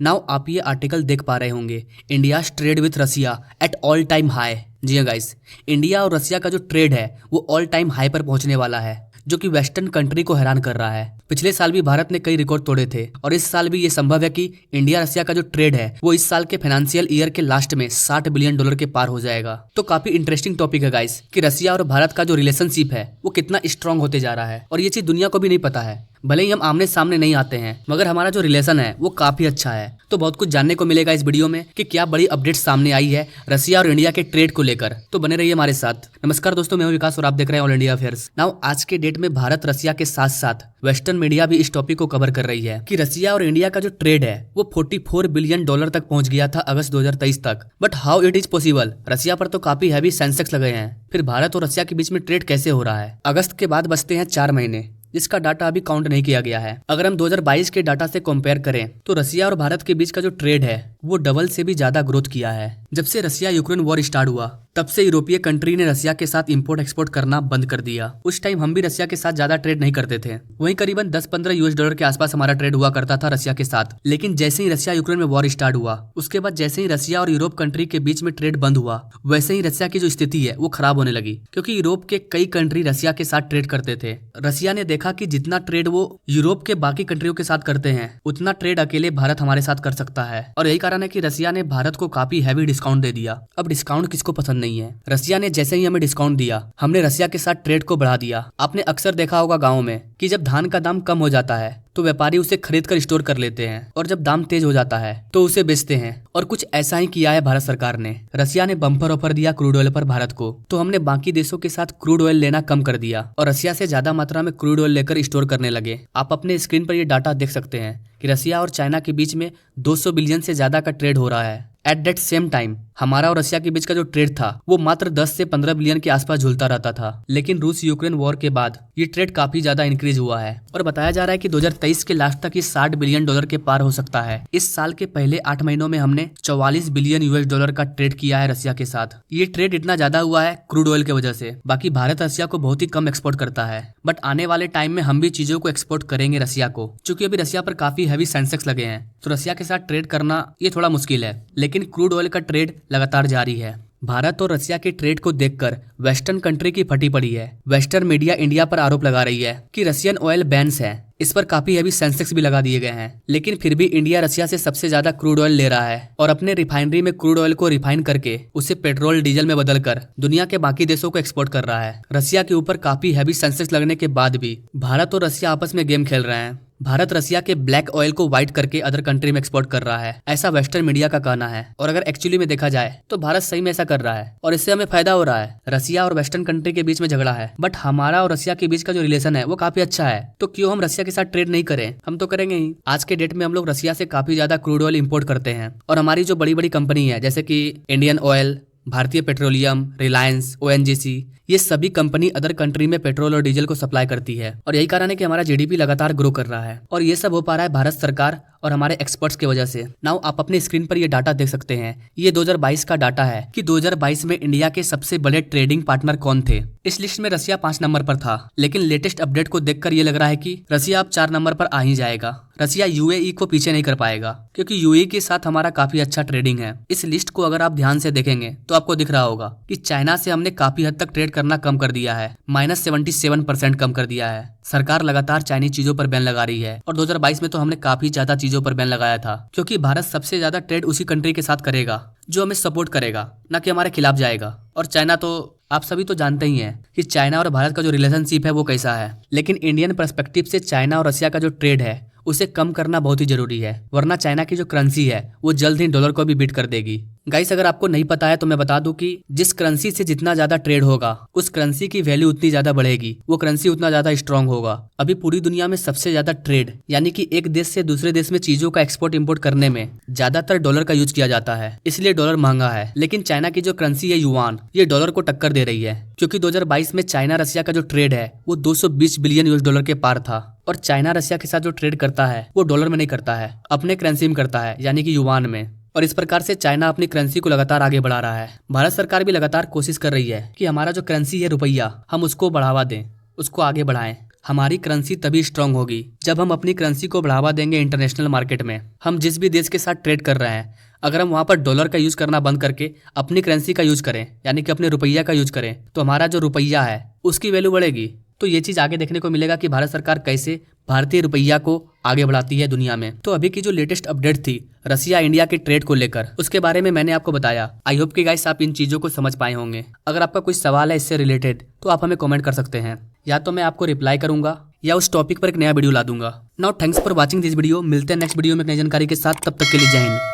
Now आप ये article देख पा रहे होंगे, India trade with Russia at all time high. जी हाँ गाइस, इंडिया और रसिया का जो ट्रेड है वो ऑल टाइम हाई पर पहुंचने वाला है, जो कि वेस्टर्न कंट्री को हैरान कर रहा है। पिछले साल भी भारत ने कई रिकॉर्ड तोड़े थे और इस साल भी ये संभव है कि इंडिया रसिया का जो ट्रेड है वो इस साल के फाइनेंशियल ईयर के लास्ट में $60 बिलियन के पार हो जाएगा। तो काफी इंटरेस्टिंग टॉपिक है गाइस कि रसिया और भारत का जो रिलेशनशिप है वो कितना स्ट्रांग होते जा रहा है और ये चीज दुनिया को भी नहीं पता है। भले ही हम आमने सामने नहीं आते हैं मगर हमारा जो रिलेशन है वो काफी अच्छा है। तो बहुत कुछ जानने को मिलेगा इस वीडियो में कि क्या बड़ी अपडेट सामने आई है रसिया और इंडिया के ट्रेड को लेकर। तो बने रहिए हमारे साथ। नमस्कार दोस्तों, मैं हूं विकास और आप देख रहे हैं ऑल इंडिया अफेयर्स। नाउ आज के डेट में भारत रसिया के साथ साथ वेस्टर्न मीडिया भी इस टॉपिक को कवर कर रही है कि रसिया और इंडिया का जो ट्रेड है वो $44 बिलियन तक पहुंच गया था अगस्त 2023 तक। But how it is possible? Russia पर तो काफी हैवी सेंसेक्स लगे हैं, फिर भारत और रसिया के बीच में ट्रेड कैसे हो रहा है? अगस्त के बाद बचते हैं 4 महीने, जिसका डाटा अभी काउंट नहीं किया गया है। अगर हम 2022 के डाटा से कंपेयर करें तो रसिया और भारत के बीच का जो ट्रेड है वो डबल से भी ज्यादा ग्रोथ किया है। जब से रसिया यूक्रेन वॉर स्टार्ट हुआ तब से यूरोपीय कंट्री ने रसिया के साथ इंपोर्ट एक्सपोर्ट करना बंद कर दिया। उस टाइम हम भी रसिया के साथ ज्यादा ट्रेड नहीं करते थे, वहीं करीबन 10-15 US$ के आसपास हमारा ट्रेड हुआ करता था रसिया के साथ। लेकिन जैसे ही रसिया यूक्रेन में वॉर स्टार्ट हुआ उसके बाद जैसे ही रसिया और यूरोप कंट्री के बीच में ट्रेड बंद हुआ वैसे ही रसिया की जो स्थिति है वो खराब होने लगी, क्योंकि यूरोप के कई कंट्री रसिया के साथ ट्रेड करते थे। रसिया ने देखा कि जितना ट्रेड वो यूरोप के बाकी कंट्रियों के साथ करते हैं उतना ट्रेड अकेले भारत हमारे साथ कर सकता है, और यही कारण है कि रसिया ने भारत को काफी हैवी डिस्काउंट दे दिया। अब डिस्काउंट किसको पसंद नहीं है? रसिया ने जैसे ही हमें डिस्काउंट दिया हमने रसिया के साथ ट्रेड को बढ़ा दिया। आपने अक्सर देखा होगा गाँव में कि जब धान का दाम कम हो जाता है तो व्यापारी उसे खरीद कर स्टोर कर लेते हैं और जब दाम तेज हो जाता है तो उसे बेचते हैं, और कुछ ऐसा ही किया है भारत सरकार ने। रसिया ने बम्पर ऑफर दिया क्रूड ऑयल पर भारत को, तो हमने बाकी देशों के साथ क्रूड ऑयल लेना कम कर दिया और रसिया से ज्यादा मात्रा में क्रूड ऑयल लेकर स्टोर करने लगे। आप अपने स्क्रीन पर ये डाटा देख सकते हैं कि रसिया और चाइना के बीच में 200 बिलियन से ज्यादा का ट्रेड हो रहा है। एट दैट सेम टाइम हमारा और रसिया के बीच का जो ट्रेड था वो मात्र 10 से 15 बिलियन के आसपास झूलता रहता था। लेकिन रूस यूक्रेन वॉर के बाद ये ट्रेड काफी ज्यादा इंक्रीज हुआ है और बताया जा रहा है कि 2023 के लास्ट तक ये $60 बिलियन के पार हो सकता है। इस साल के पहले 8 महीनों में हमने $44 बिलियन US$ का ट्रेड किया है रसिया के साथ। ये ट्रेड इतना ज्यादा हुआ है क्रूड ऑयल की वजह से। बाकी भारत रसिया को बहुत ही कम एक्सपोर्ट करता है, बट आने वाले टाइम में हम भी चीजों को एक्सपोर्ट करेंगे रसिया को, क्योंकि अभी रसिया पर काफी हैवी सेंसेक्स लगे हैं। तो रसिया के साथ ट्रेड करना ये थोड़ा मुश्किल है, लेकिन क्रूड ऑयल का ट्रेड लगातार जारी है। भारत और रसिया के ट्रेड को देखकर वेस्टर्न कंट्री की फटी पड़ी है। वेस्टर्न मीडिया इंडिया पर आरोप लगा रही है कि रसियन ऑयल बैन्स है, इस पर काफी हैवी सेंसेक्स भी लगा दिए गए हैं। लेकिन फिर भी इंडिया रसिया से सबसे ज्यादा क्रूड ऑयल ले रहा है और अपने रिफाइनरी में क्रूड ऑयल को रिफाइन करके उसे पेट्रोल डीजल में बदलकर दुनिया के बाकी देशों को एक्सपोर्ट कर रहा है। रसिया के ऊपर काफी हैवी सेंसेक्स लगने के बाद भी भारत और रसिया आपस में गेम खेल रहे हैं। भारत रसिया के ब्लैक ऑयल को व्हाइट करके अदर कंट्री में एक्सपोर्ट कर रहा है, ऐसा वेस्टर्न मीडिया का कहना है। और अगर एक्चुअली में देखा जाए तो भारत सही में ऐसा कर रहा है और इससे हमें फायदा हो रहा है। रसिया और वेस्टर्न कंट्री के बीच में झगड़ा है, बट हमारा और रसिया के बीच का जो रिलेशन है वो काफी अच्छा है, तो क्यों हम रसिया के साथ ट्रेड नहीं करें? हम तो करेंगे ही। आज के डेट में हम लोग रसिया से काफी ज्यादा क्रूड ऑयल इंपोर्ट करते हैं और हमारी जो बड़ी बड़ी कंपनी है जैसे कि इंडियन ऑयल, भारतीय पेट्रोलियम, रिलायंस, ONGC, ये सभी कंपनी अदर कंट्री में पेट्रोल और डीजल को सप्लाई करती है और यही कारण है कि हमारा GDP लगातार ग्रो कर रहा है और ये सब हो पा रहा है भारत सरकार और हमारे एक्सपर्ट्स की वजह से। नाउ आप अपने स्क्रीन पर ये डाटा देख सकते हैं। ये 2022 का डाटा है कि 2022 में इंडिया के सबसे बड़े ट्रेडिंग पार्टनर कौन थे। इस लिस्ट में रसिया 5 नंबर पर था, लेकिन लेटेस्ट अपडेट को देखकर ये लग रहा है कि रसिया अब 4 नंबर पर आ ही जाएगा। रसिया UAE को पीछे नहीं कर पाएगा, क्योंकि UAE के साथ हमारा काफी अच्छा ट्रेडिंग है। इस लिस्ट को अगर आप ध्यान से देखेंगे तो आपको दिख रहा होगा कि चाइना से हमने काफी हद तक ट्रेड करना कम कर दिया है, -77% कम कर दिया है। सरकार लगातार चाइनीज चीजों पर बैन लगा रही है और 2022 में तो हमने काफी ज्यादा चीजों पर बैन लगाया था, क्योंकि भारत सबसे ज्यादा ट्रेड उसी कंट्री के साथ करेगा जो हमें सपोर्ट करेगा, न कि हमारे खिलाफ जाएगा। और चाइना तो आप सभी तो जानते ही हैं कि चाइना और भारत का जो रिलेशनशिप है वो कैसा है। लेकिन इंडियन पर्सपेक्टिव से चाइना और रसिया का जो ट्रेड है उसे कम करना बहुत ही जरूरी है, वरना चाइना की जो करेंसी है वो जल्द ही डॉलर को भी बीट कर देगी। गाइस, अगर आपको नहीं पता है तो मैं बता दूं कि जिस करेंसी से जितना ज्यादा ट्रेड होगा उस करेंसी की वैल्यू उतनी ज्यादा बढ़ेगी, वो करेंसी उतना ज्यादा स्ट्रांग होगा। अभी पूरी दुनिया में सबसे ज्यादा ट्रेड यानी कि एक देश से दूसरे देश में चीजों का एक्सपोर्ट इंपोर्ट करने में ज्यादातर डॉलर का यूज किया जाता है, इसलिए डॉलर महंगा है। लेकिन चाइना की जो करेंसी है युआन, ये डॉलर को टक्कर दे रही है, क्योंकि 2022 में चाइना रसिया का जो ट्रेड है वो $220 बिलियन US$ के पार था। और चाइना रसिया के साथ जो ट्रेड करता है वो डॉलर में नहीं करता है, अपने करेंसी में करता है, यानी कि युआन में। और इस प्रकार से चाइना अपनी करेंसी को लगातार आगे बढ़ा रहा है। भारत सरकार भी लगातार कोशिश कर रही है कि हमारा जो करेंसी है रुपया, हम उसको बढ़ावा दें, उसको आगे बढ़ाएं। हमारी करेंसी तभी स्ट्रांग होगी जब हम अपनी करेंसी को बढ़ावा देंगे इंटरनेशनल मार्केट में। हम जिस भी देश के साथ ट्रेड कर रहे हैं, अगर हम वहाँ पर डॉलर का यूज करना बंद करके अपनी करेंसी का यूज करें, यानी कि अपने रुपया का यूज करें, तो हमारा जो रुपया है उसकी वैल्यू बढ़ेगी। तो ये चीज आगे देखने को मिलेगा कि भारत सरकार कैसे भारतीय रुपया को आगे बढ़ाती है दुनिया में। तो अभी की जो लेटेस्ट अपडेट थी रसिया इंडिया के ट्रेड को लेकर, उसके बारे में मैंने आपको बताया। आई होप कि गाइस आप इन चीजों को समझ पाए होंगे। अगर आपका कोई सवाल है इससे रिलेटेड तो आप हमें कमेंट कर सकते हैं, या तो मैं आपको रिप्लाई करूंगा या उस टॉपिक पर एक नया वीडियो ला दूंगा। Now thanks for watching this video. मिलते हैं नेक्स्ट वीडियो में एक नई जानकारी के साथ, तब तक के लिए जय हिंद।